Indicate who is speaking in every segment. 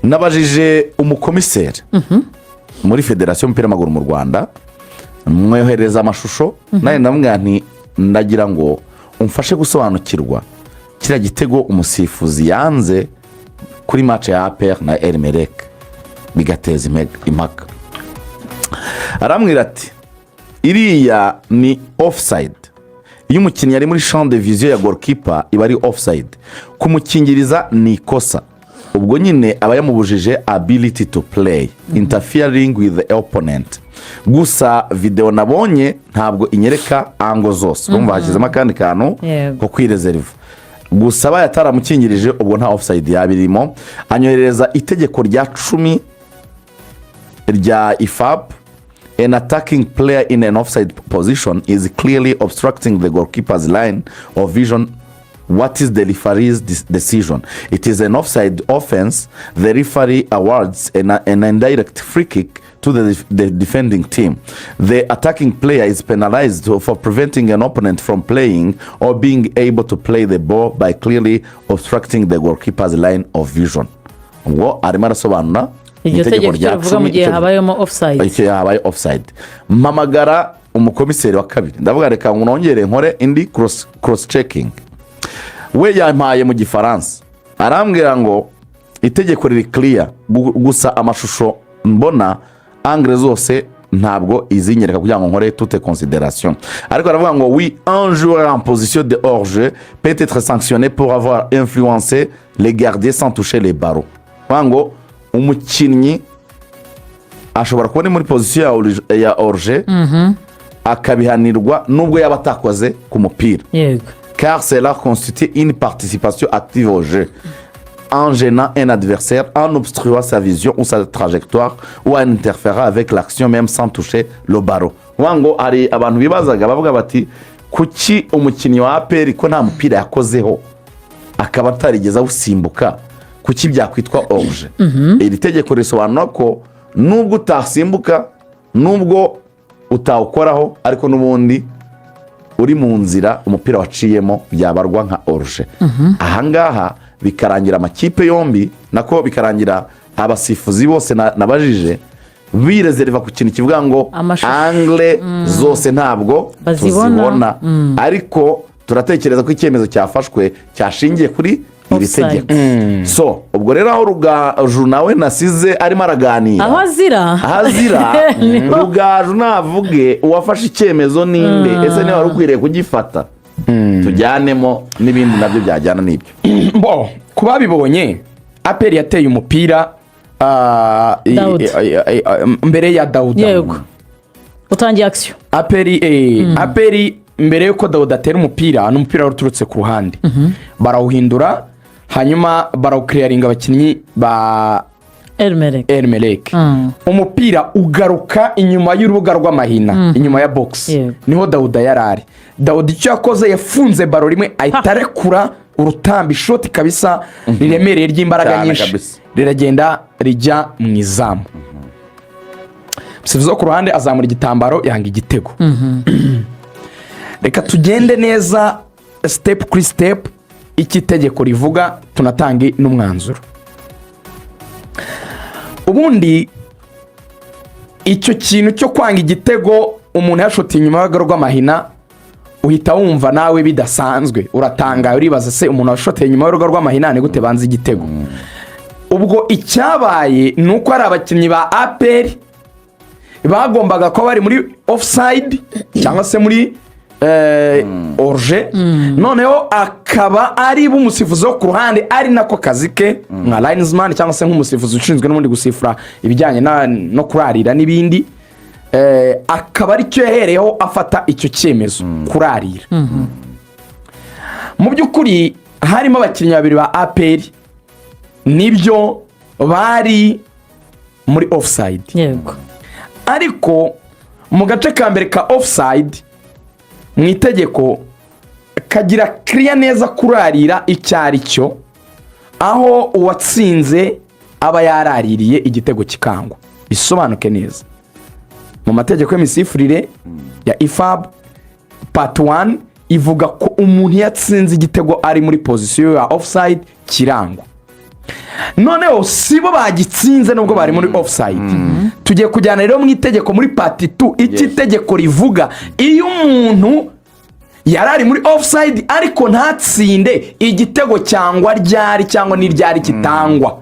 Speaker 1: nabajije umukomiseri muri federasiyo y'umupira w'amaguru mu Rwanda mwohereza amashusho nawe ndamubwira nti ndagira ngo umfashe gusobanukirwa kiriya gitego umusifuzi yanze kuri match ya APR na Elmerek bigateza impaka. Arambwira ati iriya ni offside, iyo umukinnyi ari muri champ de vision ya goalkeeper iba ari offside, kumukingiriza ni ikosa, ubwo nyine aba yamubujije ability to play, interfering with the opponent. Gusa video nabonye ntabwo inyereka ango zose, urumva hashyizemo akandi kantu ko kwireserve, gusa bayataramukingirije ubwo nta offside yabirimo. Anyohereza itegeko rya 10 rya IFAB. An attacking player in an offside position is clearly obstructing the goalkeeper's line of vision. What is the referee's decision? It is an offside offense. The referee awards an indirect free kick to the defending team. The attacking player is penalized for preventing an opponent from playing or being able to play the ball by clearly obstructing the goalkeeper's line of vision. Ngo arimo arasobanura
Speaker 2: iryo tegeko rivuga mu gihe habayemo offside.
Speaker 1: Icyo yabaye offside. Mpamagara umukomiseri wa kabiri ndavuga reka nongere nkore indi cross checking. We yampaye mu gifaransa arambwira ngo itegeko riri clear, gusa amashusho mbona angle zose ntabwo izinyereka kugira ngo nkore toute considération. Ariko aravuga ngo oui, un joueur en position de hors-jeu peut être sanctionné pour avoir influencé les gardiens sans toucher les barreaux. Ngo umukinnyi ashobora kuba muri position ya hors-jeu akabihanirwa nubwo yaba atakoze ku mupira.
Speaker 2: Yego.
Speaker 1: Car cela constitue une participation active au jeu en gênant un adversaire, en obstruant sa vision ou sa trajectoire ou en interférant avec l'action même sans toucher le barreau. Wango ari abantu bibazaga bavuga bati kuki umukinnyi wa APR ko nta mupira yakozeho akaba atarigeza usimbuka kuki byakwitwa hors-jeu. Iri tegeko risobanura ko nubwo utasimbuka nubwo utawukoraho ariko n'ubundi uri mu nzira umupira waciyemo byabarwa nka hors-jeu. Ahangaha bikarangira amakipe yombi nako bikarangira abasifuzi bose nabajije bireserva ku kintu kivuga ngo angle zose ntabwo tuzibona, ariko turatekereza ko icyemezo cyafashwe cyashingiye kuri iri tegeko. So ubwo rero aho Rugaju nawe nasize arimo araganira
Speaker 2: aho azira
Speaker 1: Rugaju navuge uwafashe icyemezo ninde, ese niba wari ukwiriye kugifata tujyanemo n'ibindi nabyo byajyana n'ibyo.
Speaker 3: Bo kuba bibonye APR yateye umupira mbere ya Dawuda.
Speaker 2: Yego. Utangiye action.
Speaker 3: APR mbere yuko Dawuda atera umupira n'umupira uturutse ku ruhande barawuhindura hanyuma barawuclearinga abakinnyi ba Elmerek. Umupira ugaruka inyuma y'urubuga rw'amahina inyuma ya box. Niho Dawuda yarari. Dawuda icyo yakoze yafunze baro rimwe ahitarekura urutambi shoti kabisa riremereye ry'imbaraga nyinshi riragenda rijya mu izamu. Sifuzo ku ruhande azamura igitambaro yanga igitego. Reka tugende neza step kuri step iki tegeko rivuga tunatange n'umwanzuro. Ubundi icyo kintu cyo kwanga igitego umuntu yashoti inyuma y'urubuga rw'amahina uhita wumva nawe bidasanzwe, uratanga uribaza se umuntu washoteye inyuma y'urubuga rw'amahina ni gute banze igitego. Ubwo icyabaye nuko ari abakinnyi ba APR bagombaga ko bari muri offside cyangwa se muri hors-jeu, noneho akaba ari bumusifuzi wo ku ruhande ari nako kazi ke nka linesman cyangwa se nk'umusifuzi ushinzwe n'ubundi gusifura ibijyanye no kurarira n'ibindi, akaba ari cyo yahereyeho afata icyo cyemezo kurarira. Mu by'ukuri harimo abakinnyi babiri ba APR nibyo bari muri offside.
Speaker 2: Yego.
Speaker 3: Ariko mu gace ka mbere ka offside mu itegeko kagira clear neza kurarira icyari cyo, aho uwatsinze aba yaraririye igitego kikangwa. Bisobanuke neza mu mategeko y'emisifurire ya IFAB part 1 ivuga ko umuntu yatsinze igitego ari muri position ya offside kirangwa. noneho si bo bagitsinze nubwo bari muri offside. Tugiye kujyana rero mu itegeko muri pati 2 iki itegeko rivuga iyo umuntu yari ari muri offside ariko ntatsinde igitego cyangwa ryari cyangwa n'iryari kitangwa.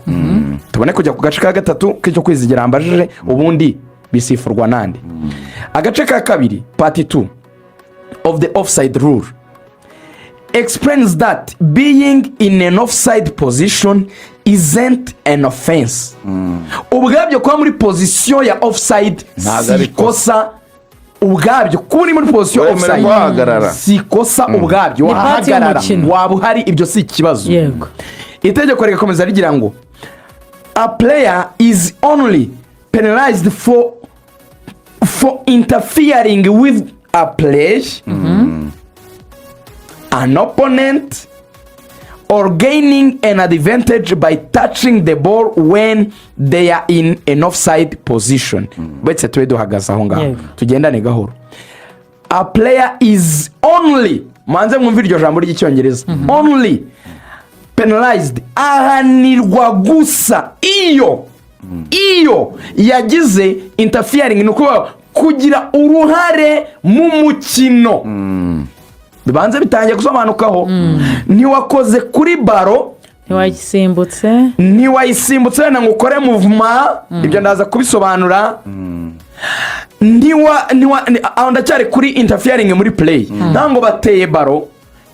Speaker 3: Tubone kujya ku gace ka gatatu k'icyo kwizigira mbajije ubundi bisifurwa nande. Agace ka kabiri pati 2 of the offside rule explains that being in an offside position isn't an offense. Ubwabyo kuba muri position ya offside si kosa ubwabyo, kuba uri muri position offside si kosa ubwabyo, wahagarara waba uhari, ibyo si ikibazo. Itegeko rigakomeza rigira ngo a player is only penalized for interfering with a play, an opponent, or gaining an advantage by touching the ball when they are in an offside position. Betse tuwe duhagaze aho ngaho tugendane gahoro. A player is only, manze mwumvira iryo jambo ry'icyongereza, only penalized, ahanirwa gusa iyo yagize interfering, ni ukuvuga kugira uruhare mu mukino. Bibanze bitangiye gusobanukaho. Ntiwakoze kuri baro, ntiwayisimbutse na ngo ukore movement, ibyo ndaza kubisobanura. Aho ndacyari kuri interfering muri play. Ntango bateye baro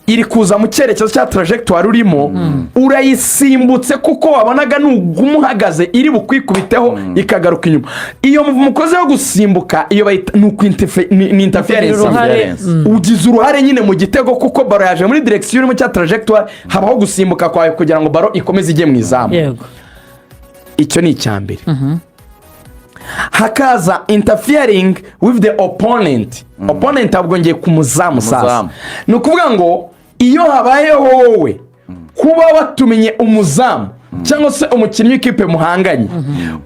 Speaker 3: iri kuza mu cyerekezo cya trajectoire urimo, urayisimbutse kuko wabonaga n'ugumuhagaze iri bukwikubiteho ikagaruka inyuma. Iyo mukoze yo gusimbuka iyo bayita ni interference. Ugize uruhare nyine mu gitego kuko baro yaje muri direction irimo cya trajectoire, habaho gusimbuka kwawe kugira ngo baro ikomeze ijye mu izamu. Icyo ni icyambere. Hakaza interfering with the opponent. Opponent abwo ngiye kumuzamu sasa. Ni ukuvuga ngo iyo habayeho wowe kuba watumenye umuzamu cyangwa se umukinnyi w'ikipe muhanganye,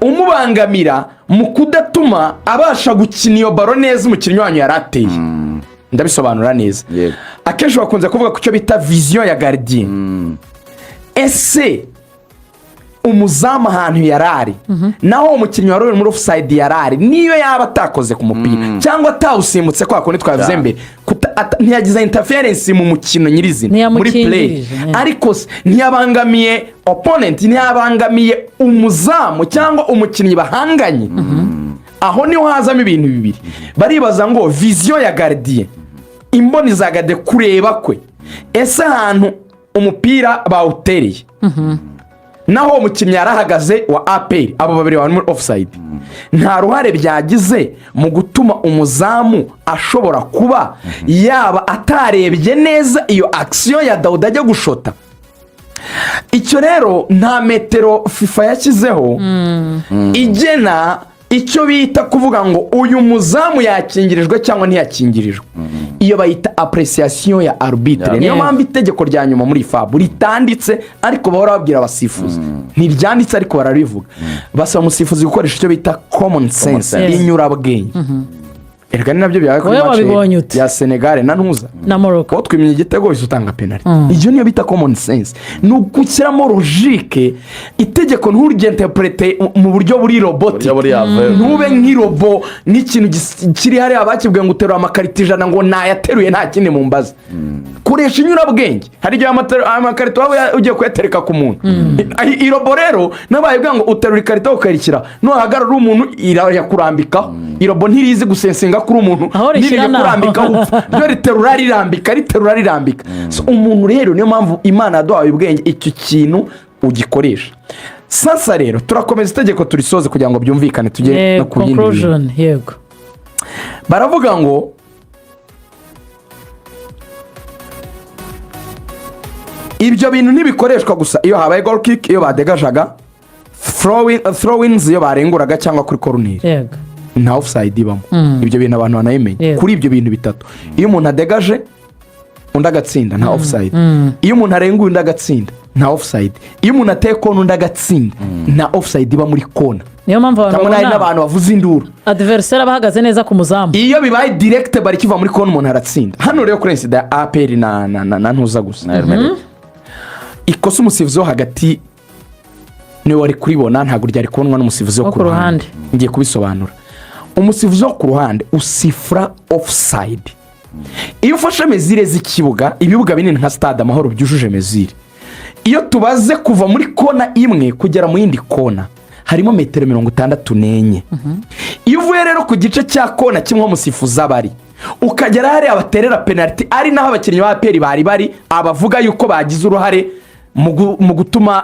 Speaker 3: umubangamira mu kudatuma abasha gukina iyo baro neza umukinnyi wanyu yarateye. Ndabisobanura neza. Akenshi bakunze kuvuga ku cyo bita vision ya gardien. Ese umuzamu ahantu yarari, naho umukinnyi wari muri offside yarari, niyo yaba atakoze ku mupira cyangwa atawusimbutse kwa kundi twavuze mbere, ntiyagize interference mu mukino nyirizina muri play, ariko ntiyabangamiye opponent, ntiyabangamiye umuzamu cyangwa umukinnyi bahanganye. Aho niho hazamo ibintu bibiri. Baribaza ngo vision ya gardien, imboni za gade kureba kwe, ese ahantu umupira bawutereye naho umukinnyi yarahagaze wa APR, abo babiri bari muri offside, nta ruhare byagize mu gutuma umuzamu ashobora kuba yaba atarebye neza iyo action ya Dawuda ajya gushota. Icyo rero nta metero FIFA yashyizeho igena icyo bita kuvuga ngo uyu muzamu yakingirijwe cyangwa ntiyakingirijwe. Iyo bayita appreciation ya arbitre. Niyo mpamvu itegeko rya nyuma muri FAB ritanditse ariko bahora babwira abasifuzi, ntiryanditse ariko bararivuga. Basaba umusifuzi gukoresha icyo bita common sense, inyurabwenge. Erega ni nabyo byabaye kuri match ya Senegal na Ntuza
Speaker 2: na Morocco,
Speaker 3: ko twimye igitego wese utanga penalty. Iyo niyo bita common sense, ni ugushyiramo logique. Itegeko nturyenterprete mu buryo buri robotic, ntube nk'irobo n'ikintu kiri hari abakibwiye ngo uterura amakarita 100 ngo nayateruye nta kindi mu mbaza. Koresha inyurabwenge. Hari igihe amakarita wawe ugiye kuyatereka ku muntu, irobo rero nabaye bwa ngo uterura ikarita ukarikira, no hagarara umuntu irayakurambikaho. Irobo ntirizi gusensenga kuri umuntu, niriye kurambika byo riterura rirambika. So umuntu rero niyo mpamvu Imana yaduhaye ubwenge icyo kintu ugikoresha. Sasa rero turakomeza itegeko turisoze kugira ngo byumvikane tujye no
Speaker 2: conclusion. Yego,
Speaker 3: baravuga ngo ibyo bintu ntibikoreshwa gusa iyo habaye goal kick, iyo badegajaga, throw-ins iyo barenguraga cyangwa kuri corner.
Speaker 2: Yego,
Speaker 3: nta offside ibamo. Ibyo bintu abantu banayimenya. Kuri ibyo bintu bitatu, iyo umuntu adegaje undi agatsinda nta offside, iyo umuntu arenguye undi agatsinda nta offside, iyo umuntu ateye kona undi agatsinda nta offside iba muri kona.
Speaker 2: Niyo mpamvu
Speaker 3: abantu bavuza induru
Speaker 2: adversaire abahagaze neza ku muzamu.
Speaker 3: Iyo bibaye direct bari kiva muri kona umuntu aratsinda. Hano rero kuri insida ya APR na Ntuza gusa ikosa umusifuzi wo hagati niwe wari kuribona ntabwo ryari kubonwa n'umusifuzi wo ku ruhande. Ngiye kubisobanura. Umusifuzi wo ku ruhande usifura offside. Iyo ufashe mezire z'ikibuga, ibibuga binini nka stade Amahoro byujuje mezire, iyo tubaze kuva muri kona imwe kugera mu yindi kona harimo metero 64. Iyo uvuye rero ku gice cya kona kimwe umusifuzi abari ukagera hari abaterera penalty, ari naho abakinnyi ba APR bari abavuga yuko bagize uruhare mu gutuma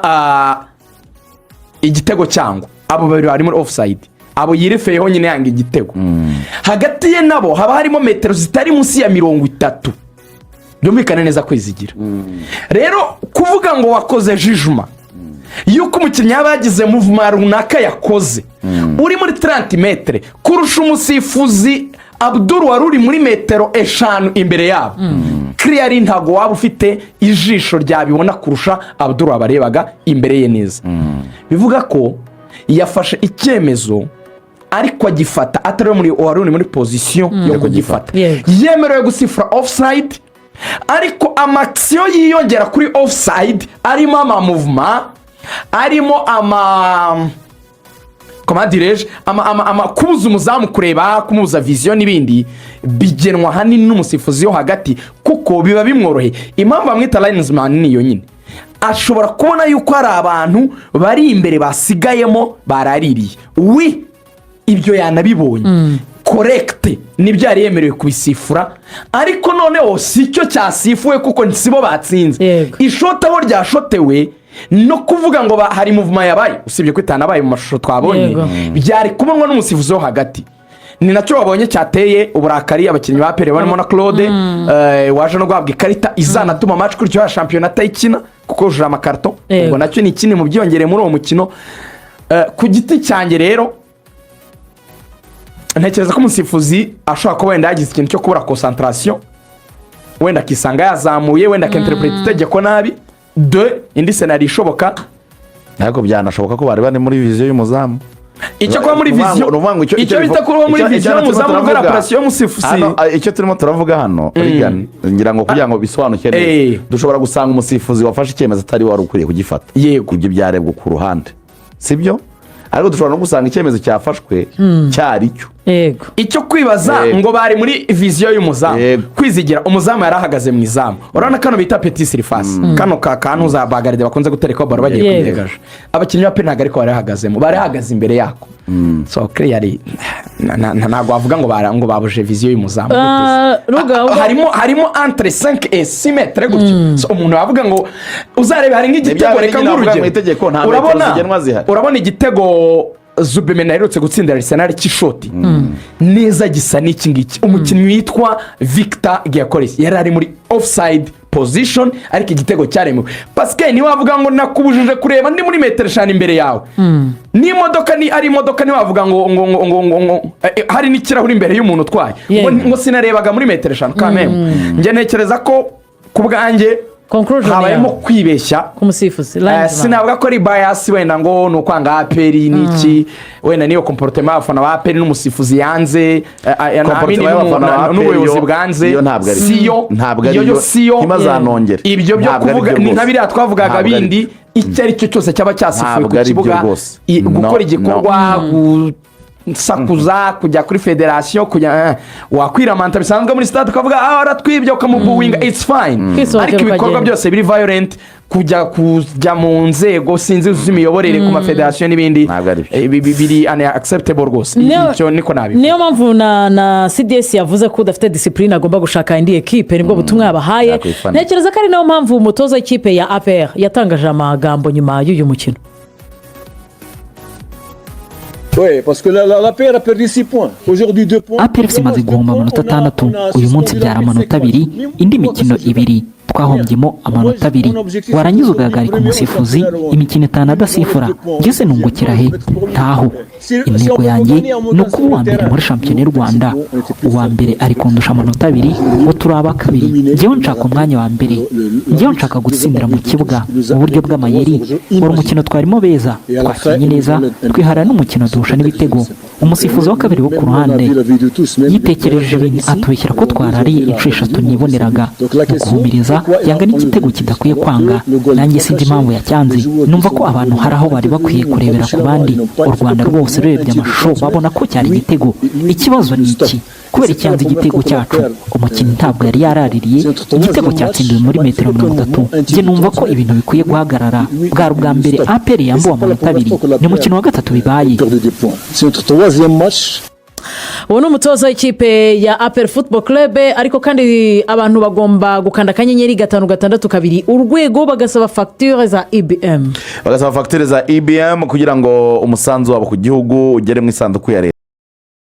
Speaker 3: igitego cyangwa abo babiri bari muri offside, abo yirefeyeho nyine yanga igitego. Hagati ye nabo haba harimo metero zitari munsi ya 30. Byumvikana neza kwizigira. Rero kuvuga ngo wakoze jijuma yuko umukinnyi yabagize movement runaka yakoze uri muri 30 metre kurusha umusifuzi Abdul waruri muri metero 5 imbere yabo, clearly ntago waba ufite ijisho ryabibona kurusha Abdul wabarebaga imbere ye neza. Bivuga ko yafashe icyemezo ariko agifata atari muri waruri muri position yo kugifata. Yemerewe gusifura offside, ariko amaction yiyongera kuri offside arimo ama movement, arimo comment dirais-je, kubuza umuzamu kureba, kumubuza vision n'ibindi bigenwa hanini n'umusifuzi yo hagati kuko biba bimworohe. Impamvu bamwita linesman niyo nyine, ashobora kubona yuko hari abantu bari imbere basigayemo baraririye, ibyo yanabibonye correct nibyo yari yemerewe kubisifura, ariko noneho si cyo cyasifuwe kuko nsibo batsinze. Ishota aho ryashotewe no kuvuga ngo hari movement yabaye, usibye ko itanabaye mu mashusho twabonye, byari kubonwa n'umusifuzi wo hagati. Ni nacyo wabonye cyateye uburakari abakinnyi ba APR barimo na Claude waje no guhabwa ikarita izanatuma match kuri cyo shampiyona tayikina kuko jura amakarto. Ubwo nacyo ni ikindi mu byongereye muri uwo mukino. Ku giti cyanjye rero ntekereza ko umusifuzi ashobora kuba wenda yagize ikintu cyo kubura concentration, wenda kisanga yazamuye, wenda kinterprete itegeko nabi. Indi scenario ishoboka,
Speaker 1: ntabwo byanashoboka ko bari bane muri vision y'umuzamu.
Speaker 3: Icyo kwa muri vision, icyo bita kuba muri vision y'umuzamu n'ubwo operation y'umusifuzi.
Speaker 1: Icyo turimo turavuga hano Reagan, ngira ngo kugira ngo bisobanuke neza dushobora gusanga umusifuzi wafashe icyemezo atari wari ukuriye kugifata. Ibyo byarebwa ku ruhande, sibyo? Ariko dushobora no gusanga icyemezo cyafashwe cyari cyo. Icyo kwibaza ngo bari muri vision y'umuzamu, kwizigira umuzamu yarahagaze mu izamu. Urabona kano bita petit surface, kano kantu za bagarde bakunze gutereka baro bagiye kwidegaje. Abakinnyi ba penalty ariko barahagazemo, barahagaze imbere yako. So clearly ntabwo bavuga ngo babuje vision y'umuzamu. Harimo entre 5 et 6 metres gutyo. So umuntu bavuga ngo uzarebe hari nk'igitego, reka ngurugero. Urabona igitego Zubemena yerutse gutsindira Arsenal cy'ishoti neza gisa n'iki ngiki. Umukinnyi witwa Victor Giacoris yari ari muri offside position, ariko igitego cyaremewe. Pascal ni wavuga ngo nakubujije kureba ndi muri metero 5 imbere yawe. Ni imodoka ni ari imodoka ni wavuga ngo hari n'ikirahuri imbere y'umuntu utwaye. Ngo sinarebaga muri metero 5 kameme. Nge ntekereza ko kubwanjye habayemo kwibeshya
Speaker 2: kumusifuzi.
Speaker 3: Sinavuga ko ari bias wenda ngo nuko anga APR niki, wenda niyo comportement y'abafana ba APR n'umusifuzi yanze n'ubuyobozi bwanze. Siyo ntibazanongera ibyo byo kuvuga ni ntabiriya twavugaga bindi. Icyo ari cyo cyose cyaba cyasifuye ku kibuga gukora igikorwa sakuza kujya kuri federation kujya wakwiramanta bisanzwe muri stade ukavuga aratwibye ukamubuwinga, it's fine. Ariko ibikorwa byose biri violent kujya mu nzego sinzi z'imiyoborere ku mafederation n'ibindi biri unacceptable rwose. Icyo niko nabi.
Speaker 2: Niyo mpamvu na CDS yavuze ko udafite discipline agomba gushaka indi equipe, nibwo butumwa yabahaye. Ntekereza ko ari nayo mpamvu umutoza w'ikipe ya APR yatangaje amagambo nyuma y'uyu mukino.
Speaker 4: APR imaze guhomba amanota 6, uyu munsi byara amanota 2, indi mikino 2 twahombyemo amanota 2. Warangiza ugahagarika umusifuzi imikino 5 adasifura, ngeze nungukira he? Ntaho. Intego yanjye ni ukuba uwa mbere muri shampiyona y'u Rwanda. Uwa mbere ari kundusha amanota 2, ngo turaba 2. Njyewe nshaka umwanya wa mbere, njyewe nshaka gutsindira mu kibuga mu buryo bw'amayeri. Wari umukino twarimo beza, twakinye neza, twihara n'umukino duhusha n'ibitego. Umusifuzi wa kabiri wo ku ruhande yitekereje ibintu atubishyira ko twarariye inshuro 3 niboneraga mu guhumiriza gusa yanga n'igitego kidakwiye kwanga nanjye sinzi impamvu yacyanze numva ko abantu hari aho bari bakwiye kurebera ku bandi u Rwanda rwose rurebye amashusho babona ko cyari igitego ikibazo ni iki kubera icyanze igitego cyacu umukinnyi ntabwo yari yaraririye igitego cyatsindiwe muri metero 30 njye numva ko ibintu bikwiye guhagarara bwari ubwa mbere APR yambuwe amanota 2 ni umukino wa gatatu bibaye.
Speaker 2: ubu ni umutoza w'ikipe ya APR Football Club ariko kandi abantu bagomba gukanda akanyenyeri 562 urwego bagasaba fagitire za IBM
Speaker 1: kugira ngo umusanzu wabo ku gihugu ugere mu isanduku ya leta.